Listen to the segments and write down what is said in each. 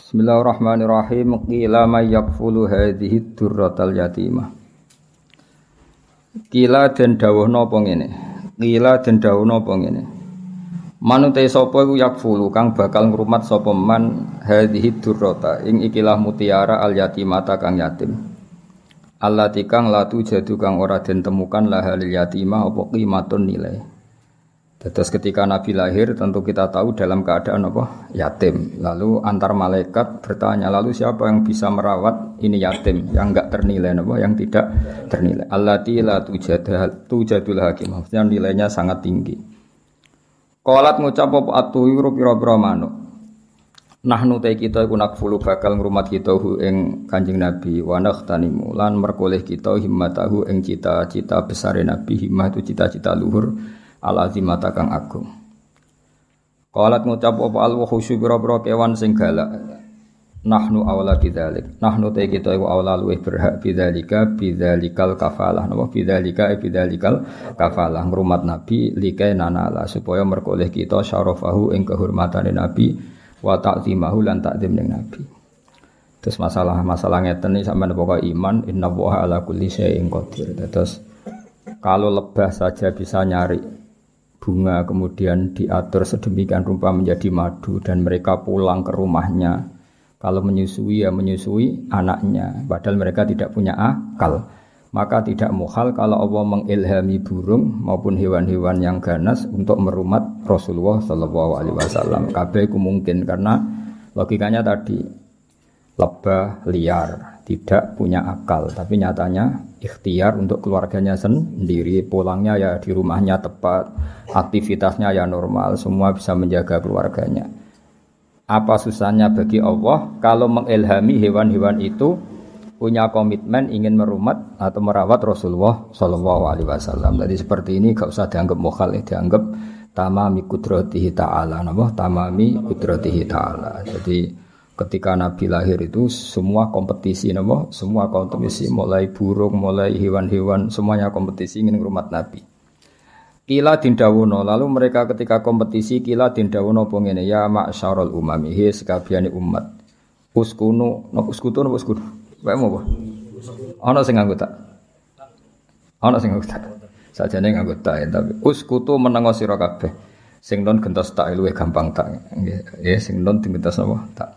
Bismillahirrahmanirrahim. Qila may yakfulu hadhihi durratal yatimah. Qila den dawuhna apa ngene. Qila den dawuhna apa ngene. Manute sapa iku yakfulu kang bakal ngrumat sapa man hadhihi durrata ing ikilah mutiara al yatimata kang yatim. Allati kang latu jadu kang ora den temukan lahal yatimah apa qimatun nilai. Terus ketika Nabi lahir tentu kita tahu dalam keadaan apa? Yatim. Lalu antar malaikat bertanya, lalu siapa yang bisa merawat ini yatim yang enggak ternilai apa? Yang tidak ternilai. Allati la tujadul hakim. Maksudnya nilainya sangat tinggi. Qalat ngucap apa atuyuru pira-pira manuk. Nahnu ta kita iku nakfulu bakal ngrumat kita hu ing Kanjeng Nabi wa nakhtanimu lan merkoleh kita himmatahu ing cita-cita besare Nabi. Himmah itu cita-cita luhur al-azimata kang agung. Qalat ngucap apa al-wuhusyu bira-bira kewan sing galak. Nahnu aula bidzalik. Nahnu ta kita iku aula luwih berhak bidzalikal kafalah. Napa bidzalikal kafalah ngrumat Nabi likai nanala supaya merkoleh kita syarafahu ing kehormatane Nabi wa ta'zimahu lan ta'zim ning Nabi. Terus masalah ngeten iki sampeyan pokoke iman innallaha ala kulli syai'in qadir. Terus kalau lebah saja bisa nyari bunga kemudian diatur sedemikian rupa menjadi madu dan mereka pulang ke rumahnya. Kalau menyusui ya menyusui anaknya padahal mereka tidak punya akal. Maka tidak mukhal kalau Allah mengilhami burung maupun hewan-hewan yang ganas untuk merumat Rasulullah sallallahu alaihi wasallam. Kabeh itu mungkin karena logikanya tadi lebah liar, tidak punya akal, tapi nyatanya ikhtiar untuk keluarganya sendiri, pulangnya ya di rumahnya tepat, aktivitasnya ya normal, semua bisa menjaga keluarganya. Apa susahnya bagi Allah kalau mengilhami hewan-hewan itu punya komitmen ingin merumat atau merawat Rasulullah sallallahu alaihi wasallam. Jadi seperti ini gak usah dianggap mukhal, dianggap tamami qudratihi ta'ala, tamami qudratihi ta'ala. Jadi ketika Nabi lahir itu semua kompetisi semua kompetisi mulai burung, mulai hewan-hewan semuanya kompetisi ingin merumat Nabi. Kila dindawuno lalu mereka ketika kompetisi kila dindawuno apa ngene ya ma'syarul umami he sekabiane umat. Uskunu wae apa? Ana sing nganggo tak. Ana sing nganggo tak. Sajane nganggo tak tapi uskutu menengo sira kabeh. Sing non gentos tak luwih gampang tak. Nggih, sing non digentos napa? Tak.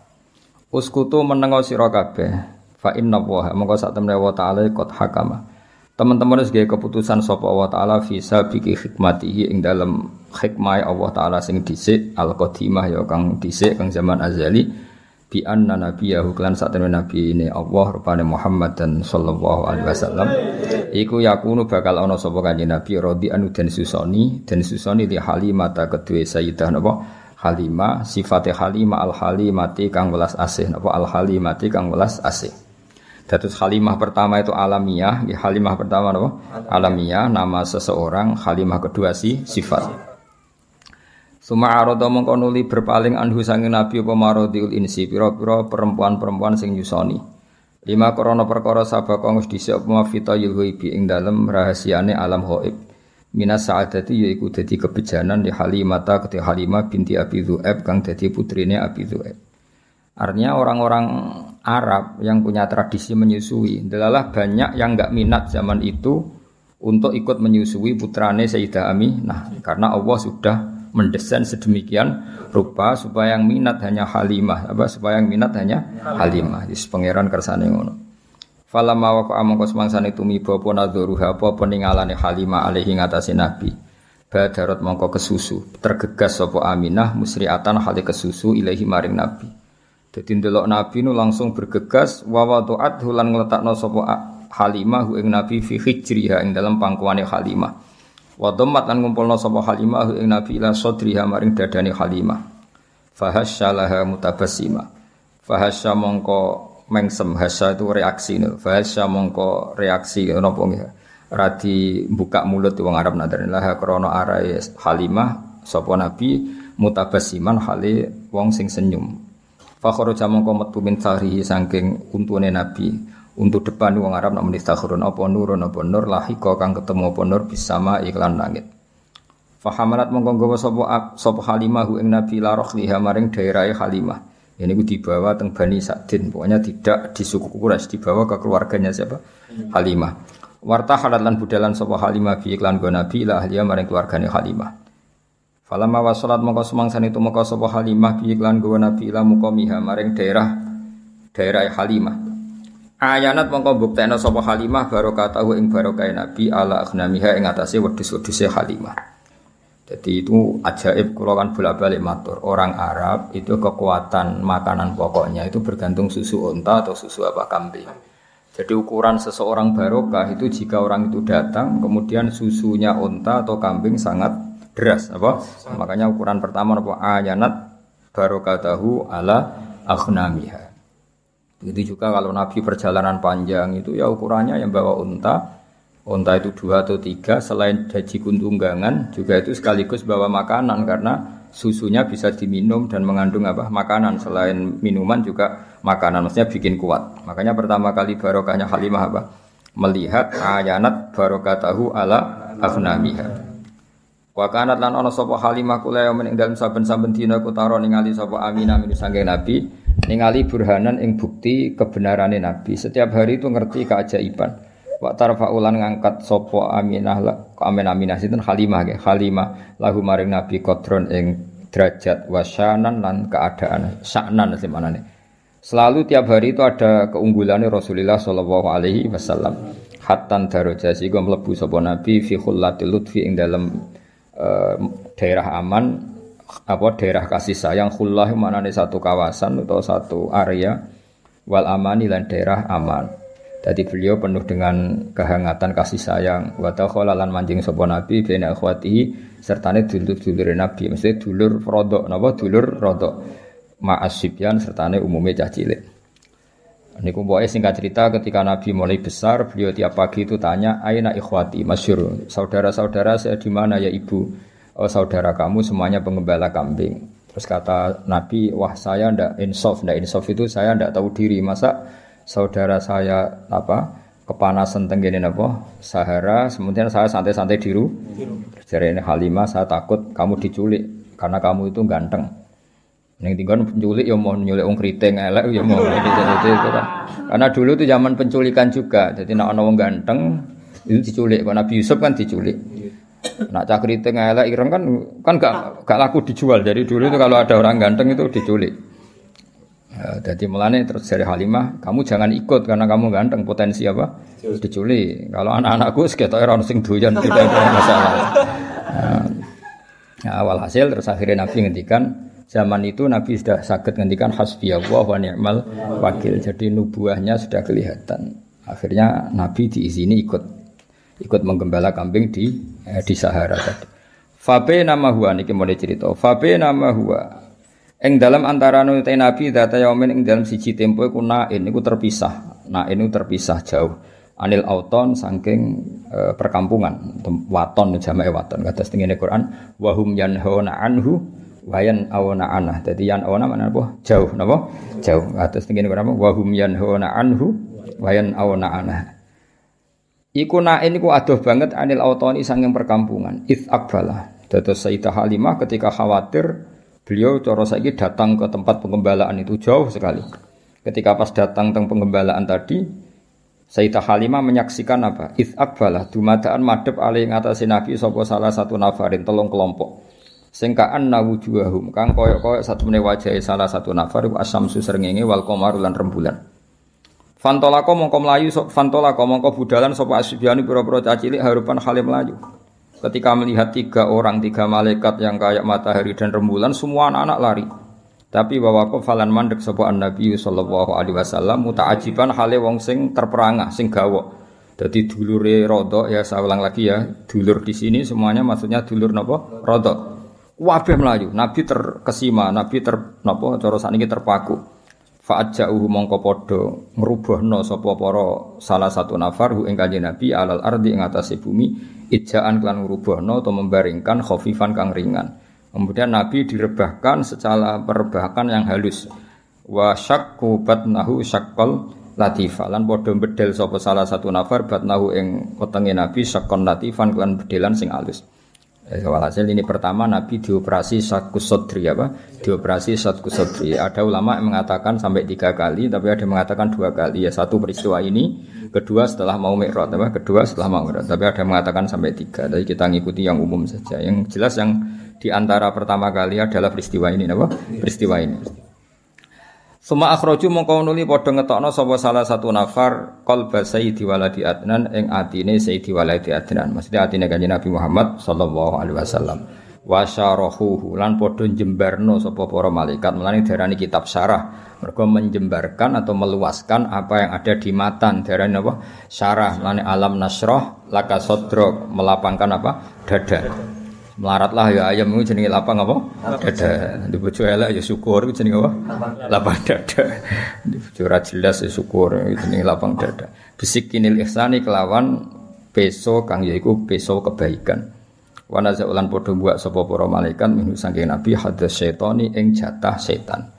Uskutu menengo sira kabeh. Fa inna wa monggo sak temne wa taala qad hakama. Teman-teman wis gawe keputusan sapa Allah taala fi sabiqi hikmatihi ing dalam hikmah Allah taala sing dhisik al-qadimah ya kang dhisik kang zaman azali bi anna nabiyahu lan satene nabi ini Allah rupane Muhammad dan sallallahu alaihi wasallam iku yakunu bakal ana sapa kanjeng nabi radhi anu den susoni li Halimah ta kedue sayyidah napa Halimah sifate Halimah al Halimati kang welas asih napa al Halimati kang welas asih. Dados Halimah pertama itu alamiah, Halimah pertama napa alamiah nama seseorang, Halimah kedua sifat. Suma arada mongko nuli berpaling anhu sange nabi apa maradiul insi pira-pira perempuan-perempuan sing nyusoni. Lima korona perkara sabaka wis dhisik apa mafitayil ghaibi ing dalem rahasiane alam ghaib. Minas sa'adati yaiku dadi kebejanan di Halimata kete Halimah binti Abi Dzu'aib kang dadi putrine Abi Dzu'aib. Artinya orang-orang Arab yang punya tradisi menyusui, adalah banyak yang enggak minat zaman itu untuk ikut menyusui putrane Sayyidah Aminah karena Allah sudah mendesain sedemikian rupa supaya yang minat hanya Halimah, supaya yang minat hanya Halimah. Wis pangeran kersane ngono. Falamma waqa mongko semangsane tumiba apa nadzuruha apa peningalane Halimah alaihi ngatasi Nabi. Badarat mongko kesusu, tergegas sapa Aminah musriatan hale kesusu ilahi maring Nabi. Dadi ndelok Nabi nu langsung bergegas wa wadu'at lan ngletakno sapa Halimah ing Nabi fi hijriha ing dalam pangkuane Halimah. Wa dhammat lan ngumpulna sapa Halimah ing Nabi ila sadriha maring dadane Halimah. Fahasyalaha mutabassima. Fahasya mongko mengsem hasya itu reaksi no. Fahasya mongko reaksi napa nggih. Radi buka mulut wong Arab nadarlah krana arae Halimah sapa Nabi mutabassiman hale wong sing senyum. Fakhara mongko metu min sahrihi saking untune Nabi. Untuk depan wong Arab nak muni takhurun apa nur lahika kang ketemu apa nur bisama iklan langit. Fahamalat mongko nggawa sapa Halimah ing Nabi la rohliha maring daerahe Halimah. Ini ku dibawa teng Bani Sa'din, pokoknya tidak di suku Quraisy, dibawa ke keluarganya siapa? Halimah. Wartahalat lan budalan sapa Halimah bi iklan go Nabi la ahliya maring keluargane Halimah. Falamma wasalat mongko semangsane tumeka sapa Halimah bi iklan go Nabi la muqamiha maring daerah Halimah. Ayanat mongko buktekno sapa Halimah barokatahu ing barokahe Nabi ala aghnamiha ing atase wedhus-wedhuse Halimah. Jadi itu ajaib kula kan bolak-balik matur. Orang Arab itu kekuatan makanan pokoknya itu bergantung susu unta atau susu apa kambing. Jadi ukuran seseorang barokah itu jika orang itu datang kemudian susunya unta atau kambing sangat deras apa? Makanya ukuran pertama apa ayanat barokatahu ala aghnamiha. Begitu juga kalau Nabi perjalanan panjang itu ya ukurannya yang bawa unta itu 2 atau 3, selain haji kuntunggangan juga itu sekaligus bawa makanan karena susunya bisa diminum dan mengandung apa makanan, selain minuman juga makanan, maksudnya bikin kuat. Makanya pertama kali barokahnya Halimah apa? Melihat ayanat barokatahu ala aghnamiha. Wa kanat lan ana sapa Halimah kula ing dalem saben-saben dina kutaro ningali sapa Aminah min sange Nabi, ningali burhanan ing bukti kebenarane Nabi. Setiap hari itu ngerti keajaiban. Wa tarfa'ulan ngangkat sapa Aminah sinten Halimah nggih. Halimah lahu maring Nabi qadron ing derajat wasyanan lan keadaan. Sa'nan semanane. Selalu tiap hari itu ada keunggulannya Rasulullah sallallahu alaihi wasallam. Hattan daraja sing mlebu sapa Nabi fi khullatil lutfi ing dalam daerah aman apa daerah kasih sayang. Khullah manane satu kawasan atau satu area, wal amani lan daerah aman. Jadi beliau penuh dengan kehangatan kasih sayang. Wa takhala lan manjing sapa Nabi bena akhwatihi sertane dulur-dulure Nabi, mesti dulur rodok napa dulur rodok ma'asibyan sertane umume cah cilik. Niku pokoke singkat cerita ketika Nabi mulai besar, beliau tiap pagi itu tanya, "Aina ikhwati?" Masyhur. Saudara-saudara saya di mana ya Ibu? Oh, saudara kamu semuanya pengembala kambing. Terus kata Nabi, "Wah, saya ndak insaf itu saya ndak tahu diri. Masa saudara saya kepanasan tenggene Sahara, kemudian saya santai-santai di rumah. Jarene Halimah, saya takut kamu diculik karena kamu itu ganteng. Ning tinggon penculik ya mau nyulik wong kriting elek ya mau gitu kan. Karena dulu itu zaman penculikan juga. Jadi nek ana wong ganteng itu diculik. Kok Nabi Yusuf kan diculik. Nak cah kriting elek ireng kan gak laku dijual. Jadi dulu itu kalau ada orang ganteng itu diculik. Jadi mulane terus dari Halimah, kamu jangan ikut karena kamu ganteng, potensi apa? Diculik. Kalau anak-anakku seketoke ora sing doyan tidak ada masalah. Awal hasil terus akhirnya Nabi ngendikan, zaman itu Nabi sudah saged ngendikan hasbiyallah wa ni'mal wakil. Jadi nubuahnya sudah kelihatan. Akhirnya Nabi diizini ikut menggembala kambing di Sahara tadi. Fabe nama huwa niki mulai cerita. Fabe nama huwa ing dalam antarane te Nabi data yaumin ing dalam siji tempo iku nain niku terpisah. Nain niku terpisah jauh anil auton saking perkampungan, waton jamae waton kados tengene Quran wa hum yanhauna anhu wa yan'auna anah. Dadi yan'auna maknane apa? Jauh napa? Jauh. Kados tengene Quran wa hum yanhauna anhu wa yan'auna anah. Iku nain niku adoh banget anil autoni saking perkampungan. Its akbala. Dados Sayyidah Halimah ketika khawatir beliau cara saiki datang ke tempat pengembalaan itu jauh sekali. Ketika pas datang teng pengembalaan tadi, Sayyidah Halimah menyaksikan apa? Its akbalah dumadaan madhep ali ing atase Nabi sapa salah satu nafarin telung kelompok. Sing ka'an nawujuhum kang koyok-koyok satune wajahe salah satu nafar asamsu srengenge wal qamar lan rembulan. Fantolako mongko mlayu fantolako mongko budalan sapa asbiani pira-pira cacilik harupan halim mlayu. Ketika melihat 3 malaikat yang kayak matahari dan rembulan, semua anak-anak lari. Tapi wawako falan mandek sapa Nabi sallallahu alaihi wasallam muta'ajiban hale wong sing terperangah, sing gawok. Dadi dulure rodok ya saya ulang lagi ya, dulur di sini semuanya maksudnya dulur napa? Rodok. Kabeh mlayu, Nabi terkesima, Nabi cara sakniki terpaku. Fa'aja'uhu mongko padha ngrubahna sapa para salah satu nafar ing Kanjeng Nabi alal ardi ing atase bumi ijaan klan ngrubahna atau membaringkan khafifan kang ringan. Kemudian Nabi direbahkan secara perebahan yang halus. Wa syaqqu batnahu syaqqal latifah lan padha bedel sapa salah satu nafar batnahu ing wetenge Nabi syaqqan latifan klan bedelan sing halus. Walhasil ini pertama Nabi dioperasi Syaqus Sodri apa? Dioperasi Syaqus Sodri. Ada ulama yang mengatakan sampai 3 kali, tapi ada yang mengatakan 2 kali. Ya satu peristiwa ini, kedua setelah mau Mi'raj, apa? Kedua setelah mau Mi'raj. Tapi ada yang mengatakan sampai 3. Jadi kita ngikuti yang umum saja. Yang jelas yang di antara pertama kali adalah peristiwa ini, apa? Peristiwa ini. Suma akhroju mongko nuli padha ngetokno sapa salah satu nafar qalba Sayyidi Waladi Adnan ing atine Sayyidi Waladi Adnan. Maksudnya atine Kanjeng Nabi Muhammad sallallahu alaihi wasallam. Wa syarahuhu lan padha njembarno sapa para malaikat. Mulane diarani kitab syarah. Mergo menjembarkan atau meluaskan apa yang ada di matan. Diarani apa? Syarah. Mulane alam nasrah laka sadrak, melapangkan apa? Dada. Melaratlah ya ayam itu jenenge lapang apa? Dada. Di bojo elek ya syukur itu jenenge apa? Lapang dada. Di bojo ora jelas ya syukur itu jenenge lapang dada. Bisikinil ihsani kelawan peso kang yaiku peso kebaikan. Wa nazaulan padha buak sapa para malaikat minu saking nabi hadas syaitani ing jatah setan.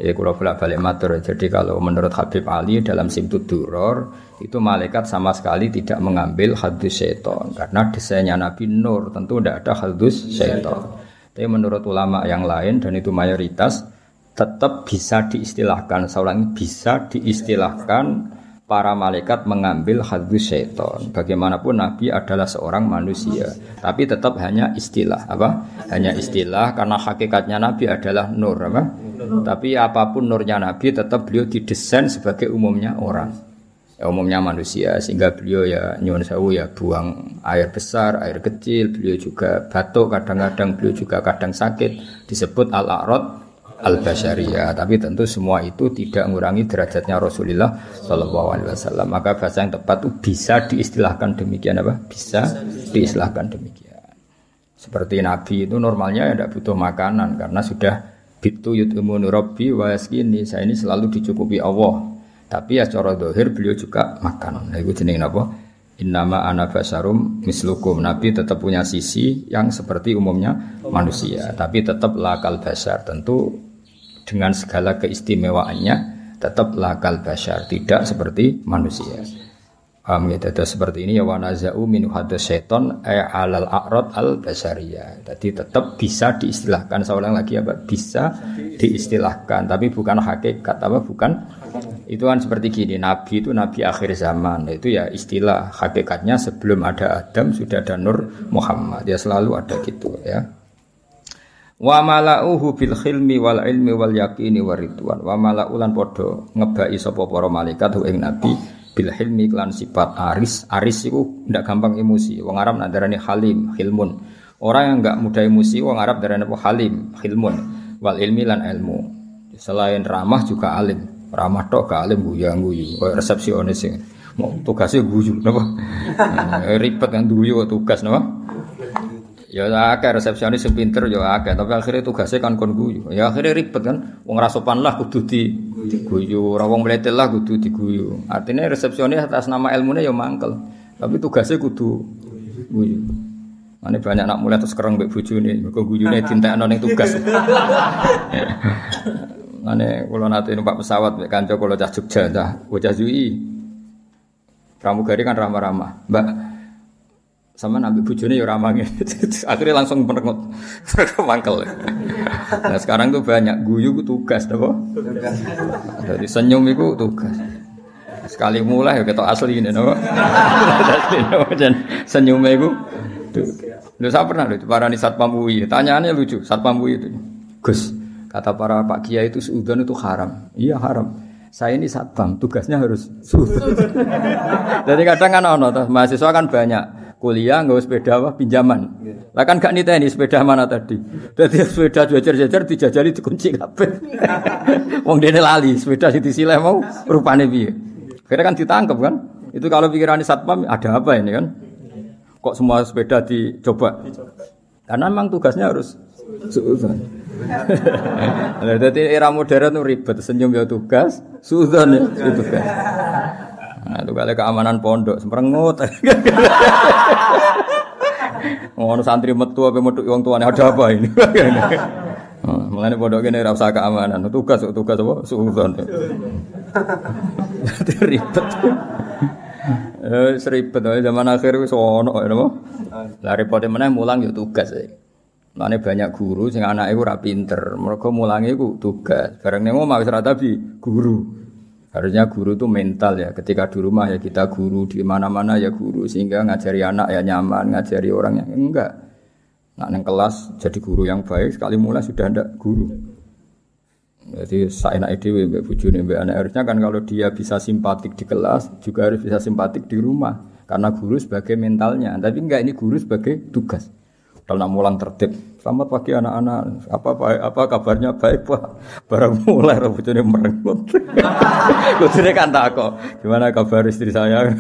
Ya kula bolak-balik matur. Jadi kalau menurut Habib Ali dalam Simtud Duror itu malaikat sama sekali tidak mengambil hadus syaitan karena desainnya Nabi Nur tentu tidak ada hadus syaitan. Tapi menurut ulama yang lain dan itu mayoritas tetap bisa diistilahkan, seorang bisa diistilahkan para malaikat mengambil hadus syaitan. Bagaimanapun Nabi adalah seorang manusia, tapi tetap hanya istilah apa? Hanya istilah karena hakikatnya Nabi adalah nur apa? Tapi apapun nurnya Nabi tetap beliau didesain sebagai umumnya orang, ya, umumnya manusia sehingga beliau ya nyuwun sewu ya buang air besar, air kecil, beliau juga batuk kadang-kadang, beliau juga kadang sakit disebut al-a'rad al-basyariyah. Tapi tentu semua itu tidak mengurangi derajatnya Rasulullah sallallahu alaihi wasallam. Maka bahasa yang tepat itu bisa diistilahkan demikian apa? Bisa diistilahkan demikian. Seperti Nabi itu normalnya ya tidak butuh makanan karena sudah bitu yut'imuni rabbi wa yaskini, saya ini selalu dicukupi Allah. Tapi ya secara zahir beliau juga makan. Nah itu jenenge napa? Innama ana basyarum mislukum. Nabi tetap punya sisi yang seperti umumnya manusia, tapi tetap lakal basyar. Tentu dengan segala keistimewaannya tetap lakal basyar, tidak seperti manusia. Itu seperti ini ya wanazau min hadas syaiton alal a'rad al basyariyah. Jadi tetap bisa diistilahkan, saya ulang lagi apa? Bisa diistilahkan, tapi bukan hakikat apa? Bukan. Itu kan seperti gini, Nabi itu Nabi akhir zaman. Itu ya istilah, hakikatnya sebelum ada Adam sudah ada Nur Muhammad. Ya selalu ada gitu ya. Wa mala'uhu bil khilmi wal ilmi wal yaqini waridwan. Wa mala'ulan podo ngebai sapa para malaikat ing Nabi bil hilmi lan sifat aris. Aris itu ndak gampang emosi. Wong Arab nak darani halim, hilmun. Orang yang enggak mudah emosi wong Arab darani apa? Halim, hilmun. Wal ilmi lan ilmu. Selain ramah juga alim. Ramah tok gak alim guyu-guyu. Kayak resepsionis sing mau tugasnya guyu napa? Ribet kan guyu tugas napa? Ya akeh resepsionis sing pinter ya akeh, tapi akhirnya tugasnya kan kon guyu. Ya akhirnya ribet kan. Wong ra sopan lah kudu diguyu, ora wong mletet lah kudu diguyu. Artinya resepsionis atas nama ilmune ya mangkel, tapi tugasnya kudu guyu. Mane banyak anak mulai terus kereng mbek bojone, mergo guyune dintekno ning tugas. Mane kula nate numpak pesawat mbek kanca kula cah Jogja, cah bocah UI. Pramugari kan ramah-ramah. Mbak sama nabi bojone ya ramah ngene. Akhirnya langsung merengut. Mangkel. Nah, sekarang tuh banyak guyu ku tugas apa? Dari senyum iku tugas. Sekali mulai ya ketok asli ngene napa? Senyume iku lho saya pernah lho parani Satpam UI. Tanyaannya lucu, Satpam UI itu. Gus, kata para Pak Kiai itu suudzon itu haram. Iya haram. Saya ini satpam, tugasnya harus suudzon. Jadi kadang kan ono mahasiswa kan banyak kuliah nggak sepeda apa pinjaman. Lah kan gak niteni sepeda mana tadi. Dadi sepeda jejer-jejer dijajali dikunci kabeh. Wong dene lali sepeda sing disileh mau rupane piye. Akhirnya kan ditangkap kan. Itu kalau pikiran satpam ada apa ini kan? Kok semua sepeda dicoba? Karena memang tugasnya harus suudzon. Jadi era modern itu ribet, senyum ya tugas, suudzon ya tugas. Nah, itu kali keamanan pondok, semperengut. Ngono santri metu apa metu wong tuane ada apa ini? Mulane pondok kene ora usah keamanan, tugas apa? Suudzon. Ribet. Seribet zaman akhir wis ono napa? Lah repote meneh mulang yo tugas e. Lane banyak guru sing anake ora pinter, mergo mulange iku tugas. Bareng ning omah wis ora tapi guru. Harusnya guru itu mental ya. Ketika di rumah ya kita guru, di mana-mana ya guru sehingga ngajari anak ya nyaman, ngajari orang yang enggak. Nak neng kelas jadi guru yang baik sekali mulai sudah ada guru. Jadi saenak dhewe mbek bojone mbek anak harusnya kan kalau dia bisa simpatik di kelas juga harus bisa simpatik di rumah karena guru sebagai mentalnya. Tapi enggak, ini guru sebagai tugas. Kalau nak mulang tertib, selamat pagi anak-anak. Apa kabarnya baik Pak? Barang mulai bojone merengut. Bojone kan tak kok. Gimana kabar istri saya?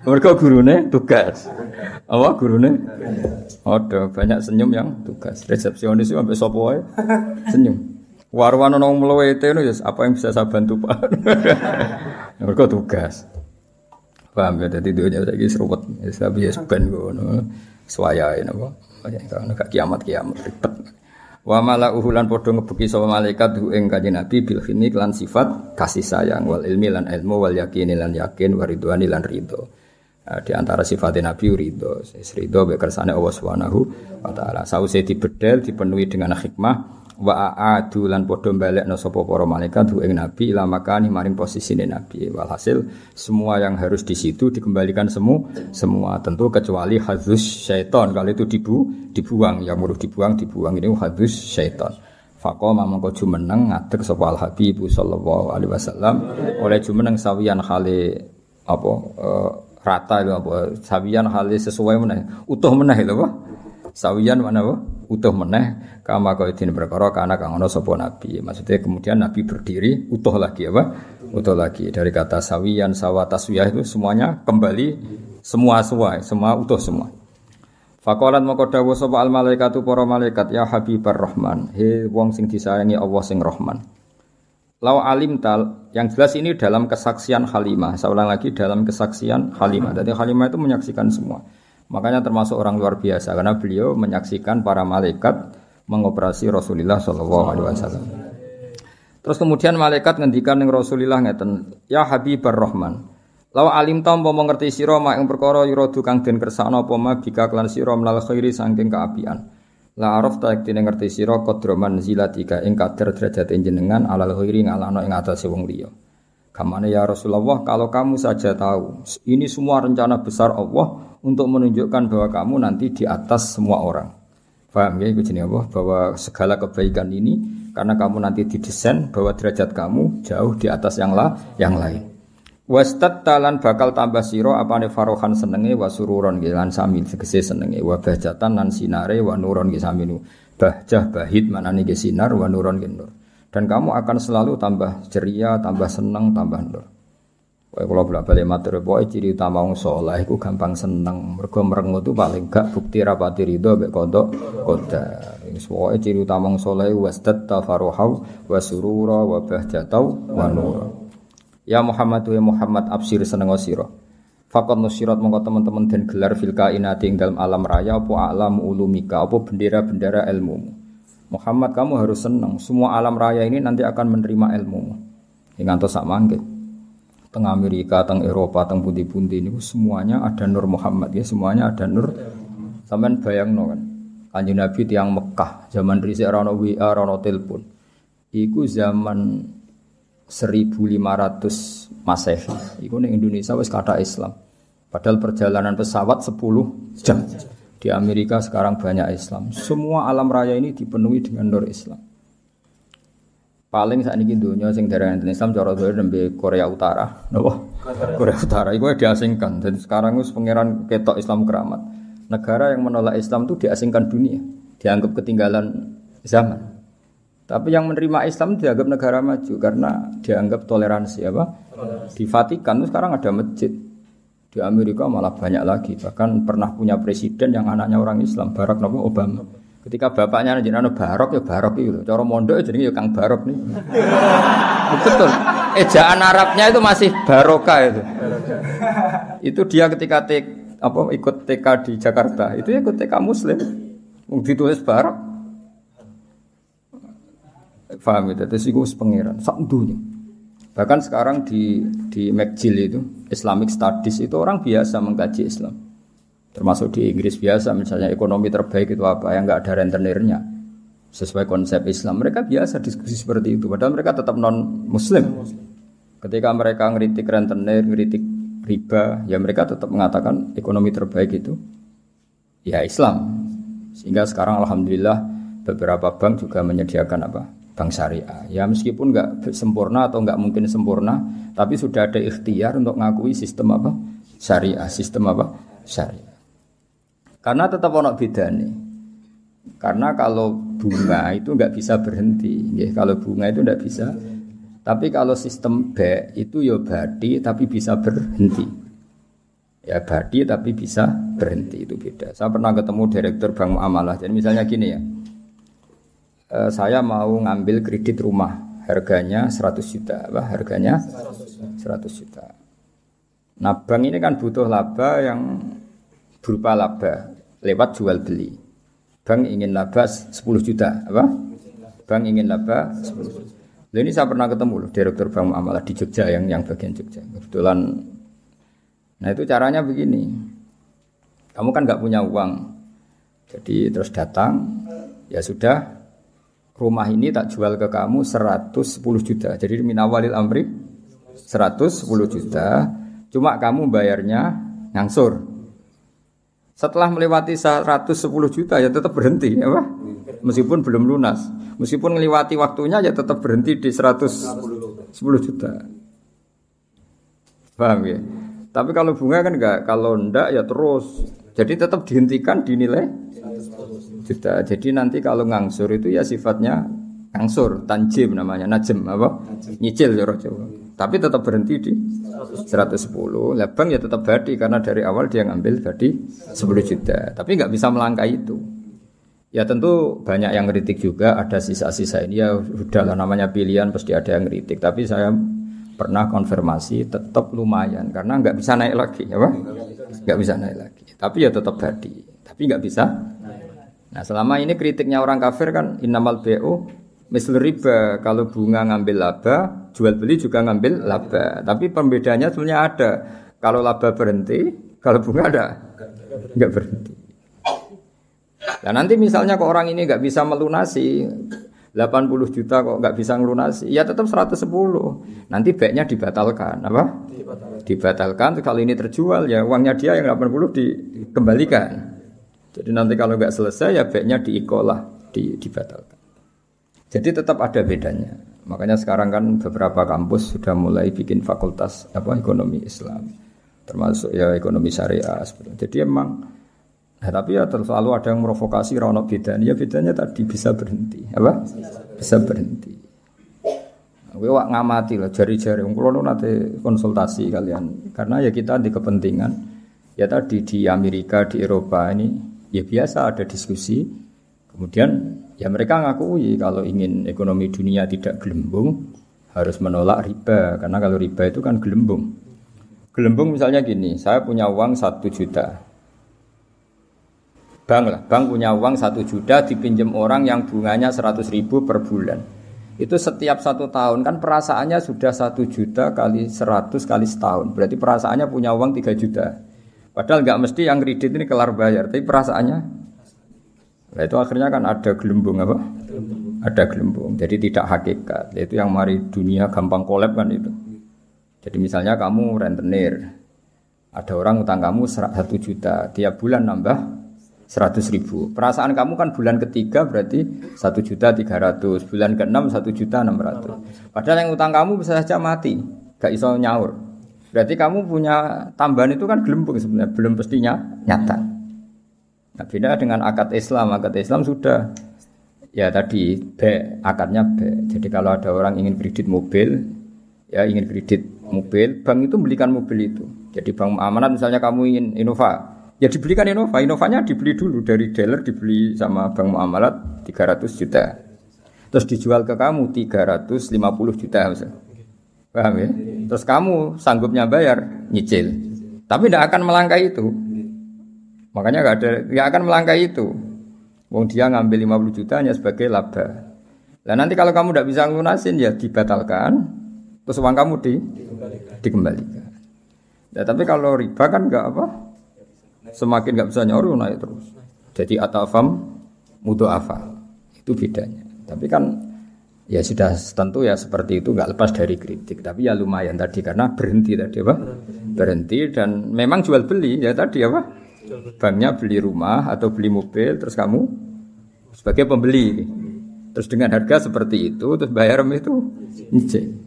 Mereka gurune tugas. Apa gurune? Ada banyak senyum yang tugas. Resepsionis itu sampai sopo wae senyum. Warwan ono mlewete no ya apa yang bisa saya bantu Pak? Mereka tugas. Paham ya, dadi dunya saiki seruwet. Wis abi ben ngono. Swayahe napa? Karena gak kiamat-kiamat ribet. Wa mala'uhu lan padha ngebeki sapa malaikat ing Kanjeng Nabi bil khini lan sifat kasih sayang wal ilmi lan ilmu wal yakin lan yakin wa ridwani lan ridho. Di antara sifat Nabi ridho, ridho mek kersane Allah Subhanahu wa taala. Sause dibedel dipenuhi dengan hikmah wa aadu lan padha balekno sapa para malaikat ing Nabi ila makani maring posisine Nabi. Walhasil semua yang harus di situ dikembalikan semua tentu kecuali hadzus syaitan. Kalau itu dibuang, yang muruh dibuang ini hadzus syaitan. Faqama mangko jumeneng ngadeg sapa Al Habib sallallahu alaihi wasallam oleh jumeneng sawiyan khale apa rata lho apa sawiyan khale sesuai meneh utuh meneh lho apa sawiyan mana apa utuh meneh kama kaya dene perkara kana kang ana sapa nabi. Maksudnya kemudian nabi berdiri utuh lagi apa? Utuh lagi. Dari kata sawiyan sawa taswiyah itu semuanya kembali semua utuh semua. Faqalat maka dawuh sapa al malaikatu para malaikat ya habibar rahman, he wong sing disayangi Allah sing rahman. Lau alim tal, yang jelas ini dalam kesaksian Halimah. Saya ulang lagi dalam kesaksian Halimah. Jadi Halimah itu menyaksikan semua. Makanya termasuk orang luar biasa karena beliau menyaksikan para malaikat mengoperasi Rasulullah sallallahu alaihi wasallam. Terus kemudian malaikat ngendikan ning Rasulullah ngeten, "Ya Habibar Rahman, law alim ta umpama ngerti sira mak ing perkara yuradu kang den kersakno apa ma bika klan sira menal khairi saking kaapian. La arafta yektine ngerti sira qadroman zilatika ing kadar derajat jenengan alal khairi ngalano ing atase wong liya." Kamane ya Rasulullah, kalau kamu saja tahu, ini semua rencana besar Allah untuk menunjukkan bahwa kamu nanti di atas semua orang. Paham ya, itu jenis apa? Bahwa segala kebaikan ini karena kamu nanti didesain bahwa derajat kamu jauh di atas yang lain. Wastad talan bakal tambah siro apane farohan senenge wa sururon lan samil segese senenge wa bahjatan lan sinare wa nuron ge saminu. Bahjah bahid manane ge sinar wa nuron ge nur. Dan kamu akan selalu tambah ceria, tambah seneng, tambah nur. Kalau bolak-balik matur pokoke ciri utama wong saleh iku gampang seneng. Mergo merengut itu paling gak bukti rapati ridho mek kodok qadar. Wis pokoke ciri utama wong saleh wasdat tafaruhau wa surura wa bahjatau wa nur. Ya Muhammad wa Muhammad absir seneng sira. Faqad nusirat mongko teman-teman den gelar fil kainati ing dalem alam raya apa alam ulumika apa bendera-bendera ilmu. Muhammad kamu harus senang. Semua alam raya ini nanti akan menerima ilmu. Ngantos sak mangke. Teng Amerika, teng Eropa, teng pundi-pundi niku semuanya ada nur Muhammad ya, semuanya ada nur. Sampeyan bayangno kan. Kanjeng Nabi tiyang Mekah, zaman dhisik ora ono WA, ora ono telepon. Iku zaman 1500 Masehi. Iku ning Indonesia wis kathah Islam. Padahal perjalanan pesawat 10 jam. Di Amerika sekarang banyak Islam. Semua alam raya ini dipenuhi dengan nur Islam. Paling saat ini dunia sing darah Islam cara dhewe nembe Korea Utara, napa? Korea Utara iku diasingkan. Jadi sekarang wis pangeran ketok Islam keramat. Negara yang menolak Islam itu diasingkan dunia, dianggap ketinggalan zaman. Tapi yang menerima Islam dianggap negara maju karena dianggap toleransi apa? Di Vatikan itu sekarang ada masjid. Di Amerika malah banyak lagi. Bahkan pernah punya presiden yang anaknya orang Islam, Barack Obama. Ketika bapaknya jenenge Barok ya Barok itu. Cara mondok jenenge ya Kang Barok nih. Betul. Ejaan Arabnya itu masih Barokah itu. Itu dia ketika ikut TK di Jakarta, itu ikut TK Muslim. Wong ditulis Barok. Paham itu? Terus iku pengiran sak dunya. Bahkan sekarang di McGill itu Islamic Studies itu orang biasa mengkaji Islam. Termasuk di Inggris biasa, misalnya ekonomi terbaik itu apa, yang nggak ada rentenirnya. Sesuai konsep Islam, mereka biasa diskusi seperti itu. Padahal mereka tetap non-Muslim. Ketika mereka ngeritik rentenir, ngeritik riba, ya mereka tetap mengatakan ekonomi terbaik itu ya Islam. Sehingga sekarang alhamdulillah beberapa bank juga menyediakan apa? Bank syariah. Ya meskipun nggak sempurna atau nggak mungkin sempurna, tapi sudah ada ikhtiar untuk ngakui sistem apa? Syariah, sistem apa? Syariah. Karena tetap ono bedane. Karena kalau bunga itu nggak bisa berhenti, ya, kalau bunga itu nggak bisa. Tapi kalau sistem B itu ya badi tapi bisa berhenti. Ya badi tapi bisa berhenti, itu beda. Saya pernah ketemu direktur bank muamalah. Jadi misalnya gini ya. Saya mau ngambil kredit rumah, harganya 100 juta, harganya 100 juta. Nah, bank ini kan butuh laba yang berupa laba lewat jual beli. Bank ingin laba 10 juta, Bank ingin laba 10 juta. Lalu ini saya pernah ketemu loh, direktur bank muamalah di Jogja yang bagian Jogja. Kebetulan. Nah, itu caranya begini. Kamu kan nggak punya uang. Jadi terus datang, ya sudah. Rumah ini tak jual ke kamu 110 juta. Jadi minawalil amri 110 juta. Cuma kamu bayarnya ngangsur. Setelah melewati 110 juta ya tetap berhenti, ya Pak? Meskipun belum lunas. Meskipun melewati waktunya ya tetap berhenti di 110 juta. Paham ya? Tapi kalau bunga kan enggak, kalau enggak ya terus. Jadi tetap dihentikan dinilai juta. Jadi nanti kalau ngangsur itu ya sifatnya ngangsur, tanjim namanya, najem apa? Nyicil ya Jawa. Tapi tetap berhenti di 110. Lah bank ya tetap badi karena dari awal dia ngambil badi 10 juta. Tapi enggak bisa melangkah itu. Ya tentu banyak yang kritik juga, ada sisa-sisa ini ya udahlah namanya pilihan pasti ada yang kritik. Tapi saya pernah konfirmasi tetap lumayan karena enggak bisa naik lagi, ya Pak? Enggak bisa naik lagi. Tapi ya tetap badi. Tapi enggak bisa. Nah, selama ini kritiknya orang kafir kan innamal bai'u misl riba, kalau bunga ngambil laba, jual beli juga ngambil laba. Tapi perbedaannya sebenarnya ada. Kalau laba berhenti, kalau bunga ada enggak berhenti. Nah, nanti misalnya kok orang ini enggak bisa melunasi 80 juta kok enggak bisa ngelunasi, ya tetap 110. Nanti baiknya dibatalkan, apa? Dibatalkan, kalau ini terjual ya uangnya dia yang 80 dikembalikan. Jadi nanti kalau enggak selesai ya baiknya diikolah, dibatalkan. Jadi tetap ada bedanya. Makanya sekarang kan beberapa kampus sudah mulai bikin fakultas ekonomi Islam, termasuk ya ekonomi syariah. Jadi emang, tapi ya selalu ada yang provokasi ronok bedanya. Ya bedanya tadi bisa berhenti, Bisa berhenti. Gue wak ngamati lah jari-jari. Kalau nanti konsultasi kalian, karena ya kita di kepentingan. Ya tadi di Amerika, di Eropa ini ya biasa ada diskusi. Kemudian ya mereka ngakui kalau ingin ekonomi dunia tidak gelembung harus menolak riba, karena kalau riba itu kan gelembung. Gelembung misalnya gini, saya punya uang 1 juta. Bank punya uang 1 juta dipinjam orang yang bunganya 100.000 per bulan. Itu setiap 1 tahun kan perasaannya sudah 1 juta kali 100 kali setahun. Berarti perasaannya punya uang 3 juta. Padahal nggak mesti yang kredit ini kelar bayar, tapi perasaannya. Nah itu akhirnya kan ada gelembung apa? Ada gelembung. Jadi tidak hakikat. Itu yang mari dunia gampang kolab kan itu. Jadi misalnya kamu rentenir, ada orang utang kamu 1 juta, tiap bulan nambah 100.000. Perasaan kamu kan bulan ketiga berarti 1.300.000, bulan ke-6 1.600.000. Padahal yang utang kamu bisa saja mati, gak iso nyaur. Berarti kamu punya tambahan itu kan gelembung sebenarnya, belum pastinya nyata. Nah, beda dengan akad Islam. Akad Islam sudah ya tadi B, akadnya B. Jadi kalau ada orang ingin kredit mobil, ya ingin kredit mobil, bank itu belikan mobil itu. Jadi bank amanat misalnya kamu ingin Innova, ya dibelikan Innova. Innovanya dibeli dulu dari dealer, dibeli sama bank muamalat 300 juta. Terus dijual ke kamu 350 juta misalnya. Paham ya? Terus kamu sanggupnya bayar, nyicil. Tapi tidak akan melangkah itu. Makanya nggak akan melangkah itu. Wong dia ngambil 50 juta hanya sebagai laba. Nah nanti kalau kamu tidak bisa lunasin ya dibatalkan, terus uang kamu dikembalikan. Nah, tapi kalau riba kan nggak Semakin nggak bisa nyoru naik terus. Jadi atafam mudha'afa. Itu bedanya. Tapi kan ya sudah tentu ya seperti itu nggak lepas dari kritik. Tapi ya lumayan tadi karena berhenti tadi apa? Berhenti dan memang jual beli ya tadi apa? Banknya beli rumah atau beli mobil terus kamu sebagai pembeli. Terus dengan harga seperti itu terus bayar itu nyicil.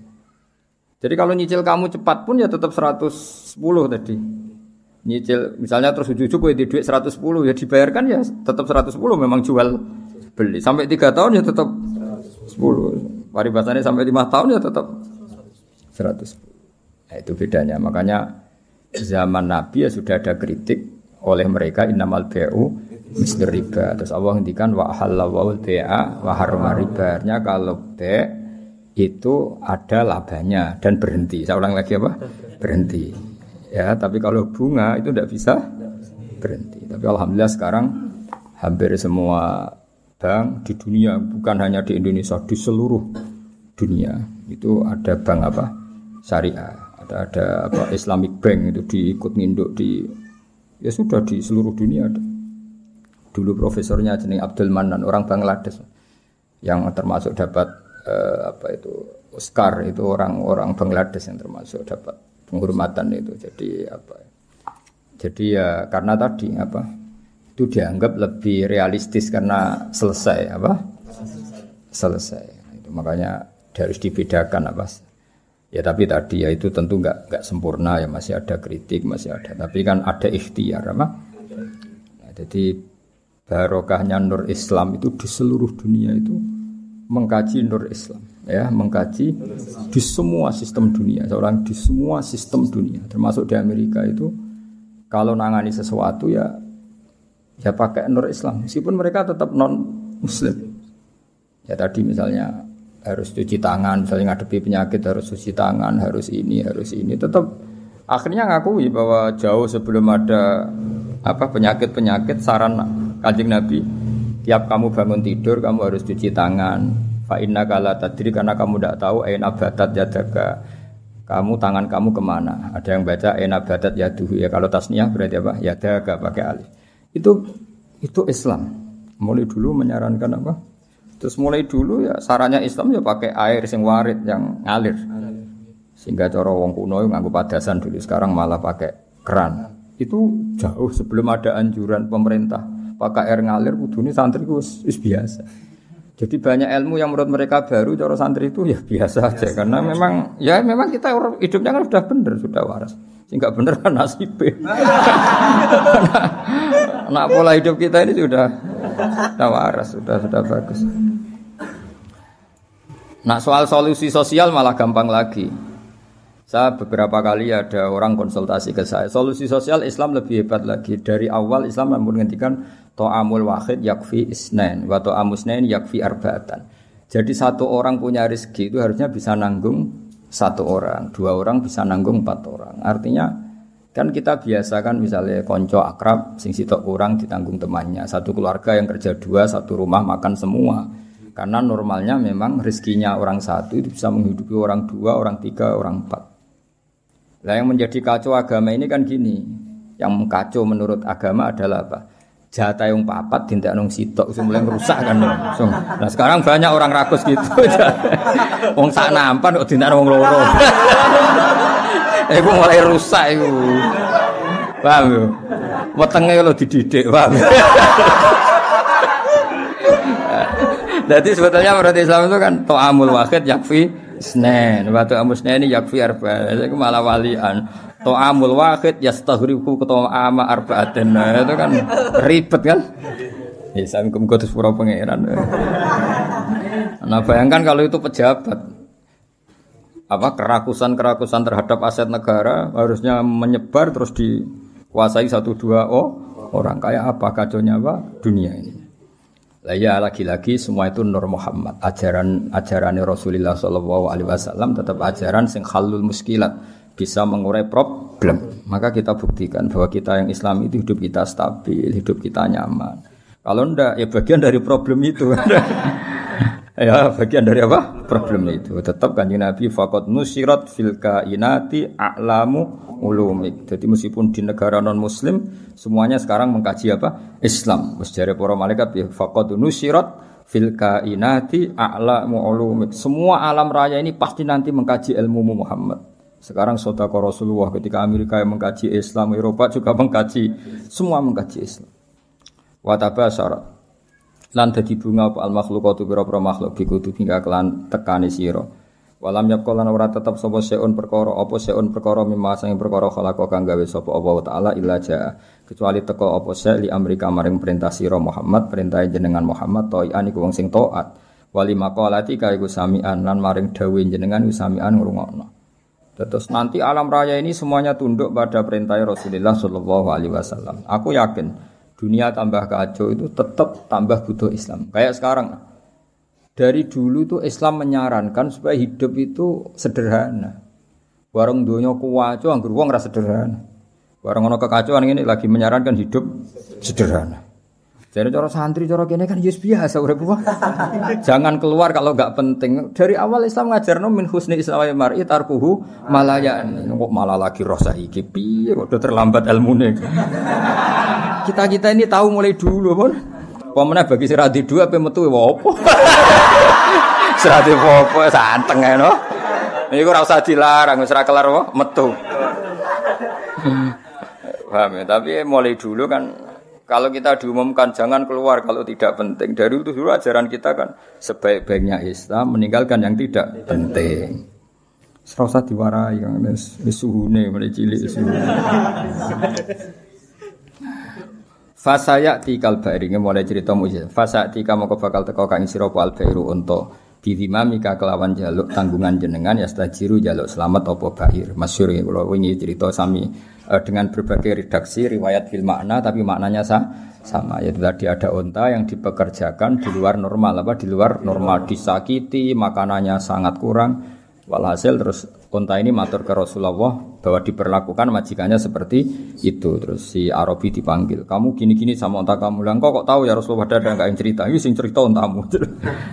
Jadi kalau nyicil kamu cepat pun ya tetap 110 tadi. Nyicil misalnya terus ujuk-ujuk di duit 110 ya dibayarkan ya tetap 110 memang jual beli. Sampai 3 tahun ya tetap 10. Paribasannya sampai 5 tahun ya tetap 110. Nah, itu bedanya. Makanya zaman Nabi ya sudah ada kritik oleh mereka innamal bai'u mislir riba. Terus Allah ngendikan wa halallahu bai'a wa harrama riba. Artinya kalau bai' itu ada labanya dan berhenti. Saya ulang lagi apa? Berhenti. Ya, tapi kalau bunga itu tidak bisa berhenti. Tapi alhamdulillah sekarang hampir semua bank di dunia, bukan hanya di Indonesia, di seluruh dunia itu ada bank apa? Syariah. Ada apa? Islamic Bank itu diikut nginduk di ya sudah di seluruh dunia ada. Dulu profesornya jeneng Abdul Manan, orang Bangladesh yang termasuk dapat apa itu Oscar, itu orang Bangladesh yang termasuk dapat penghormatan itu. Jadi apa? Jadi ya karena tadi apa? Itu dianggap lebih realistis karena selesai apa? Selesai. Itu makanya harus dibedakan apa? Ya tapi tadi ya itu tentu enggak sempurna ya, masih ada kritik, masih ada. Tapi kan ada ikhtiar apa? Nah, jadi barokahnya Nur Islam itu di seluruh dunia itu mengkaji Nur Islam, ya mengkaji di semua sistem dunia, seorang di semua sistem dunia, termasuk di Amerika itu kalau nangani sesuatu ya pakai Nur Islam, meskipun mereka tetap non Muslim. Ya tadi misalnya harus cuci tangan, misalnya ngadepi penyakit harus cuci tangan, harus ini, tetap akhirnya ngakui bahwa jauh sebelum ada apa penyakit saran Kanjeng Nabi. Tiap kamu bangun tidur kamu harus cuci tangan. Fa innaka la tadri, karena kamu tidak tahu aina batat yadaka. Kamu tangan kamu kemana? Ada yang baca aina batat yaduhu ya, kalau tasniyah berarti apa? Yadaka pakai alif. Itu Islam. Mulai dulu menyarankan apa? Terus mulai dulu ya sarannya Islam ya pakai air sing warid yang ngalir. Sehingga cara wong kuno nganggo padasan dulu, sekarang malah pakai keran. Itu jauh sebelum ada anjuran pemerintah pakai air ngalir, kudune santri ku wis biasa. Jadi banyak ilmu yang menurut mereka baru, cara santri itu ya biasa aja. Karena memang kita hidupnya kan sudah benar, sudah waras. Sehingga benar kan nasibnya. Nah, pola hidup kita ini sudah waras, sudah bagus. Nah, soal solusi sosial malah gampang lagi. Saya beberapa kali ada orang konsultasi ke saya. Solusi sosial Islam lebih hebat lagi. Dari awal Islam menghentikan ta'amul wahid yakfi isnain wa ta'amusnain yakfi arba'atan. Jadi satu orang punya rezeki itu harusnya bisa nanggung satu orang, dua orang bisa nanggung 4 orang. Artinya kan kita biasa kan misalnya konco akrab sing sitok kurang ditanggung temannya. Satu keluarga yang kerja 2, satu rumah makan semua. Karena normalnya memang rezekinya orang satu itu bisa menghidupi orang 2, orang 3, orang 4. Nah, yang menjadi kacau agama ini kan gini. Yang kacau menurut agama adalah apa? Jatah yang 4 dintek nang sitok mulai ngerusak kan. Nah, sekarang banyak orang rakus gitu. Wong sak nampan kok dintek wong loro. Iku mulai rusak iku. Paham yo? Wetenge lho dididik, paham. Jadi sebetulnya menurut Islam itu kan ta'amul wahid yakfi isnain wa ta'amusnaini yakfi arba'an. Itu malah walian. Ta'amul wahid yastaghriqu ta'ama arba'atin. Itu kan ribet kan? Ya sampeyan kudu pura pangeran. Nah, bayangkan kalau itu pejabat. Kerakusan terhadap aset negara harusnya menyebar terus dikuasai 1-2 orang. Kayak apa kacaunya dunia ini. Lah ya lagi-lagi semua itu Nur Muhammad, ajaran Rasulullah sallallahu alaihi wasallam tetap ajaran sing halul muskilat, bisa mengurai problem. Maka kita buktikan bahwa kita yang Islam itu hidup kita stabil, hidup kita nyaman. Kalau enggak ya bagian dari problem itu. Ya, bagian dari apa? Problemnya itu. Tetap Kanjeng Nabi faqad nusirat fil kainati a'lamu ulumik. Jadi meskipun di negara non muslim semuanya sekarang mengkaji apa? Islam. Wis jare para malaikat ya faqad nusirat fil kainati a'lamu ulumik. Semua alam raya ini pasti nanti mengkaji ilmu Muhammad. Sekarang sedekah Rasulullah ketika Amerika yang mengkaji Islam, Eropa juga mengkaji, semua mengkaji Islam. Wa tabasara lan dadi bunga apa al makhluqatu pira-pira makhluk bikudu hingga kelan tekane sira. Walam yakul lan ora tetep sapa seun perkara apa seun perkara mimma sing perkara khalaqa kang gawe sapa Allah taala illa jaa. Kecuali teko apa se li Amerika maring perintah sira Muhammad, perintah jenengan Muhammad ta'ian iku wong sing taat. Wali maqalati ka iku samian lan maring dawuh jenengan iku samian ngrungokno. Terus nanti alam raya ini semuanya tunduk pada perintah Rasulullah sallallahu alaihi wasallam. Aku yakin dunia tambah kacau itu tetap tambah butuh Islam. Kayak sekarang. Dari dulu tuh Islam menyarankan supaya hidup itu sederhana. Warung donya kuwaco anggur wong ora sederhana. Warung ana kekacauan ini lagi menyarankan hidup sederhana. Jadi cara santri cara kene kan yes biasa urip wae. Jangan keluar kalau enggak penting. Dari awal Islam ngajarno min husni islamil mar'i tarkuhu malayan. Kok malah lagi roh saiki piye kok terlambat ilmune. Kita ini tahu mulai dulu pun. Pemene bagi siradi dua ape metu opo. Siradi opo santeng ae no. Iku ora usah dilarang wis ora kelar metu. Paham ya? Tapi mulai dulu kan kalau kita diumumkan jangan keluar kalau tidak penting. Dari itu dulu ajaran kita kan sebaik-baiknya Islam meninggalkan yang tidak penting. Ora usah diwarai kan wis suhune mulai cilik suhune. Fasaya tikal bairinge mulai cerita mujizat. Fasaya tika moko bakal teko kang sira al bairu unta bidimamika kelawan jaluk tanggungan jenengan ya stajiru jaluk selamat apa bair. Masyhur kula wingi cerita sami dengan berbagai redaksi riwayat fil makna tapi maknanya sama yaitu tadi ada unta yang dipekerjakan di luar normal di luar normal disakiti makanannya sangat kurang walhasil terus unta ini matur ke Rasulullah bahwa diperlakukan majikannya seperti itu. Terus si Arabi dipanggil, kamu gini-gini sama unta kamu. Lah kok tahu ya Rasulullah ada enggak yang cerita? Ini sing cerita untamu.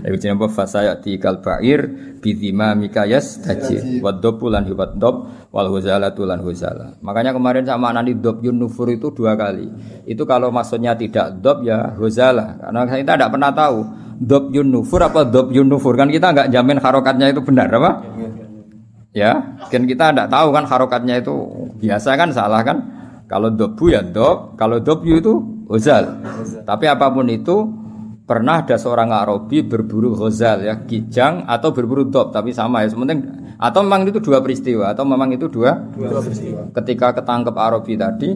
Iku jenenge fasaya tikal ba'ir bidima mikayas tajir waddob lan hiwaddob wal huzalatu lan huzala. Makanya kemarin sama nani dob yun nufur itu 2 kali. Itu kalau maksudnya tidak dob ya huzala. Karena kita tidak pernah tahu dob yun nufur apa dob yun nufur. Kan kita enggak jamin harokatnya itu benar apa? Ya, kan kita tidak tahu kan harokatnya itu biasa kan salah kan? Kalau dobu ya dob, kalau dobyu itu huzal. Tapi apapun itu pernah ada seorang Arabi berburu huzal ya, kijang atau berburu dob, tapi sama ya sementing. Atau memang itu 2 peristiwa atau memang itu dua peristiwa. Ketika ketangkep Arabi tadi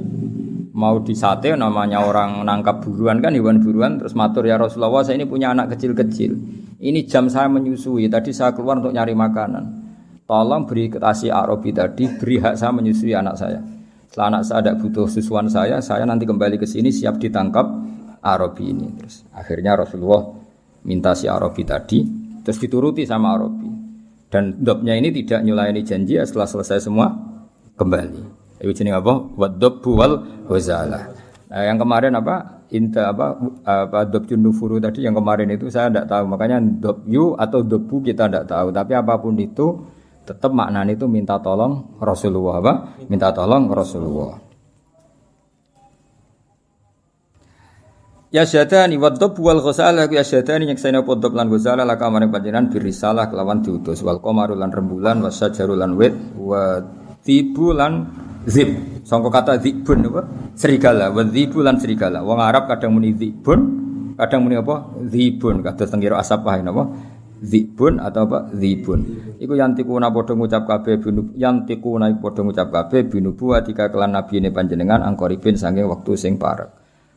mau disate namanya orang nangkap buruan kan hewan buruan terus matur ya Rasulullah saya ini punya anak kecil-kecil. Ini jam saya menyusui, tadi saya keluar untuk nyari makanan. Tolong beri kasih Arabi tadi, beri hak saya menyusui anak saya. Setelah anak saya tidak butuh susuan saya nanti kembali ke sini siap ditangkap Arabi ini. Terus akhirnya Rasulullah minta si Arabi tadi, terus dituruti sama Arabi. Dan dobnya ini tidak nyulayani janji setelah selesai semua kembali. Itu jenenge apa? Waddob wal huzala. Nah, yang kemarin apa? Dobjun nufuru tadi yang kemarin itu saya tidak tahu. Makanya dobyu atau dobu kita tidak tahu. Tapi apapun itu tetap maknanya itu minta tolong Rasulullah apa? Minta tolong Rasulullah. Ya syadani waddob wal ghusala ya syadani nyekseni poddob lan ghusala laka maring panjenengan birisalah kelawan diutus wal qamaru lan rembulan wasyajaru lan wit wa tibu lan zib. Sangka kata zibun apa? Serigala, wa zibu lan serigala. Wong Arab kadang muni zibun, kadang muni apa? Zibun. Kados tenggiro asapah napa? Zibun atau apa? Zibun. Iku yantikuna padha ngucap kabeh yantikuna padha ngucap kabeh binubu atika kelan nabine panjenengan angkoripin saking wektu sing parek.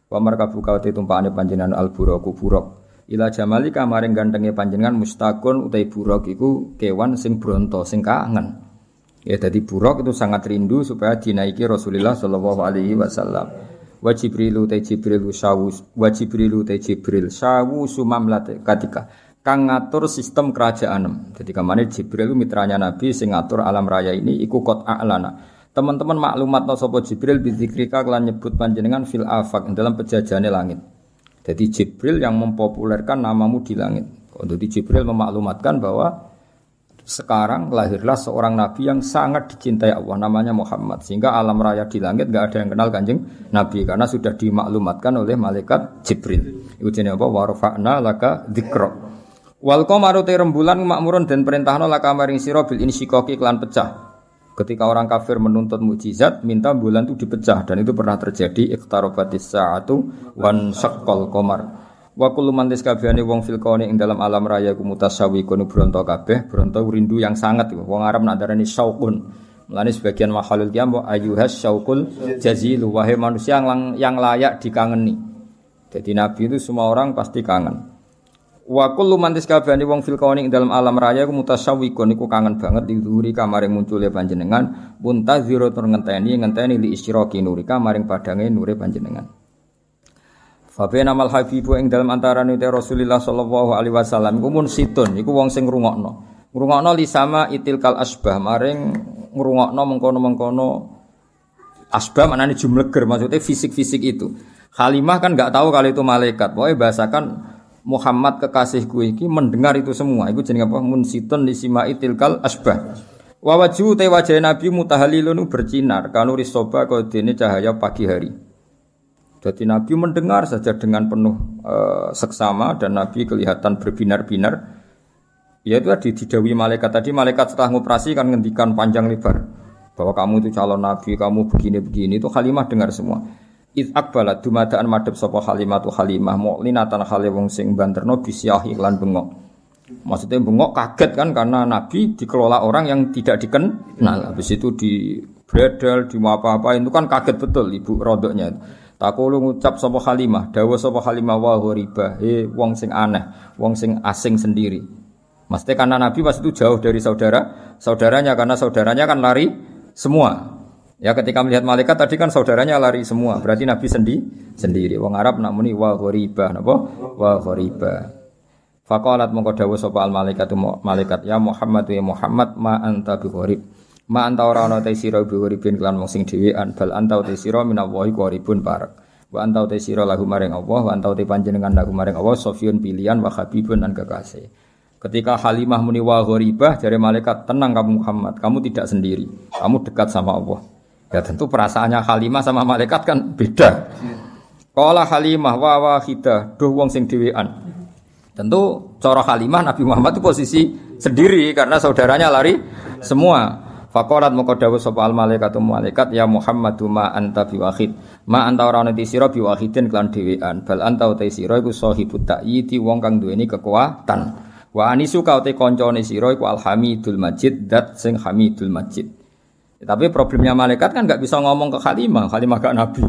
Wa markabu kawate tumpakane panjenengan al-buraku buruk. Ila jamalika maring gantenge panjenengan mustaqun utai buruk iku kewan sing bronto sing kangen. Ya tadi buruk itu sangat rindu supaya dinaiki Rasulullah sallallahu alaihi wasallam. Wa Jibrilu ta Jibril syawus wa Jibrilu ta Jibril syawus mamlat katika kang ngatur sistem kerajaan. Jadi kemana Jibril itu mitranya Nabi sing ngatur alam raya ini iku qot a'lana. Teman-teman maklumat sapa Jibril bidzikrika kelan nyebut panjenengan fil afaq dalam pejajane langit. Jadi Jibril yang mempopulerkan namamu di langit. Jadi Jibril memaklumatkan bahwa sekarang lahirlah seorang nabi yang sangat dicintai Allah, namanya Muhammad. Sehingga alam raya di langit enggak ada yang kenal Kanjeng Nabi karena sudah dimaklumatkan oleh malaikat Jibril. Iku jenenge apa? Wa rafa'na laka dzikra. Wal qamaru rembulan makmurun dan perintahna laka maring sira bil insyiqaqi kelan pecah. Ketika orang kafir menuntut mukjizat, minta bulan itu dipecah dan itu pernah terjadi iqtarabatis sa'atu wan syaqqal qamar. Wa kullu man tisabihane wong fil kauni ing dalam alam raya ku mutasawwiqun bronto kabeh, bronto rindu yang sangat. Wong Arab nak darani syauqun. Mulane sebagian makhluk qiyam wa ayyuhas syauqul jazilu, wahai manusia yang layak dikangeni. Jadi nabi itu semua orang pasti kangen. Wa kullu man tisabihane wong fil kauni ing dalam alam raya ku mutasawwiqun iku kangen banget dihuri kamaring muncule panjenengan, muntaziro tur ngenteni li isyraqi nurika maring padange nure panjenengan. Fabena mal habibu ing dalam antarané Rasulullah sallallahu alaihi wasallam iku mun situn iku wong sing ngrungokno. Ngrungokno li sama itilkal asbah maring ngrungokno mengkono-mengkono asbah maknane jumleger maksudnya fisik-fisik itu. Halimah kan enggak tahu kalau itu malaikat. Pokoke bahasakan Muhammad kekasihku iki mendengar itu semua. Iku jenenge apa? Mun situn li sama itilkal asbah. Wa wajhu te wajah Nabi mutahallilun bersinar kanu risoba kaya dene cahaya pagi hari. Jadi Nabi mendengar saja dengan penuh seksama dan Nabi kelihatan berbinar-binar. Ya itu tadi didawi malaikat tadi, malaikat setelah ngoperasi kan ngendikan panjang lebar bahwa kamu itu calon Nabi, kamu begini-begini. Itu Halimah dengar semua. Iz akbalat dumadaan madhep sapa Halimah tu Halimah mu'linatan hale wong sing banterno bisyah iklan bengok. Maksudnya bengok kaget kan karena Nabi dikelola orang yang tidak dikenal. Habis itu di bredel, di apa-apa itu kan kaget betul ibu rodoknya. Takulu ngucap sapa Halimah, dawuh sapa Halimah wa ghariba, wong sing aneh, wong sing asing sendiri. Maksudnya karena Nabi pas itu jauh dari saudaranya karena saudaranya kan lari semua. Ya ketika melihat malaikat tadi kan saudaranya lari semua, berarti Nabi sendiri. Wong Arab nak muni wa ghariba, napa? Wa ghariba. Faqalat mongko dawuh sapa al malaikat, ya Muhammad ya Muhammad ma anta bi gharib. Ma anta ora ana te sira biuripin kelan wong sing dhewean bal anta te sira minallahi qaribun barak wa anta te sira lahu maring Allah wa anta te panjenengan lahu maring Allah sofiyun pilihan wa habibun dan kekasih. Ketika Halimah muni wa gharibah jare malaikat, tenang kamu Muhammad, kamu tidak sendiri, kamu dekat sama Allah. Ya tentu perasaannya Halimah sama malaikat kan beda. Qala Halimah wa wahidah duh wong sing dhewean. Tentu cara Halimah Nabi Muhammad itu posisi sendiri karena saudaranya lari semua. Faqalat moko dawuh sapa al malaikatu malaikat ya Muhammadu ma anta biwahid ma anta ora ana sira biwahidin kelan dhewean bal anta uta sira iku sahibut ta'yidi wong kang duweni kekuatan wa anisu ka uta kancane sira iku alhamidul majid dat sing hamidul majid. Tapi problemnya malaikat kan enggak bisa ngomong ke Halimah gak nabi.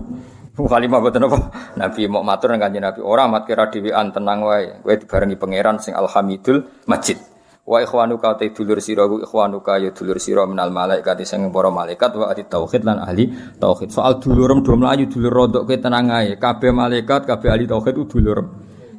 Halimah boten apa nabi mau matur nang Kanjeng Nabi ora mat kira dhewean tenang wae kowe dibarengi pangeran sing alhamidul majid. Wa ikhwanuka ta dulur sira ku ikhwanuka ya dulur sira minal malaikat sing para malaikat wa ahli tauhid lan ahli tauhid. Soal dulurem do mlayu dulur rodok kowe tenang ae. Kabeh malaikat, kabeh ahli tauhid ku dulurem.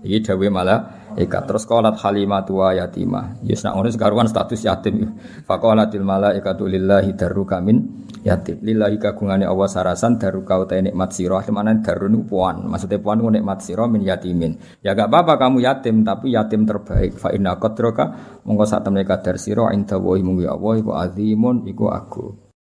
Iki dawuhe malaikat. Terus qalat Halimatu wa yatimah. Yes nak ngono sekaruan status yatim. Faqalatil malaikatu lillahi darruka min yatim. Lillahi kagungane Allah sarasan darruka uta nikmat sira. Mana darun puan. Maksudnya puan ku nikmat sira min yatimin. Ya gak apa-apa kamu yatim tapi yatim terbaik. Fa inna qadraka monggo sak temene kadar sira inda wa mung ya Allah iku azimun iku agung.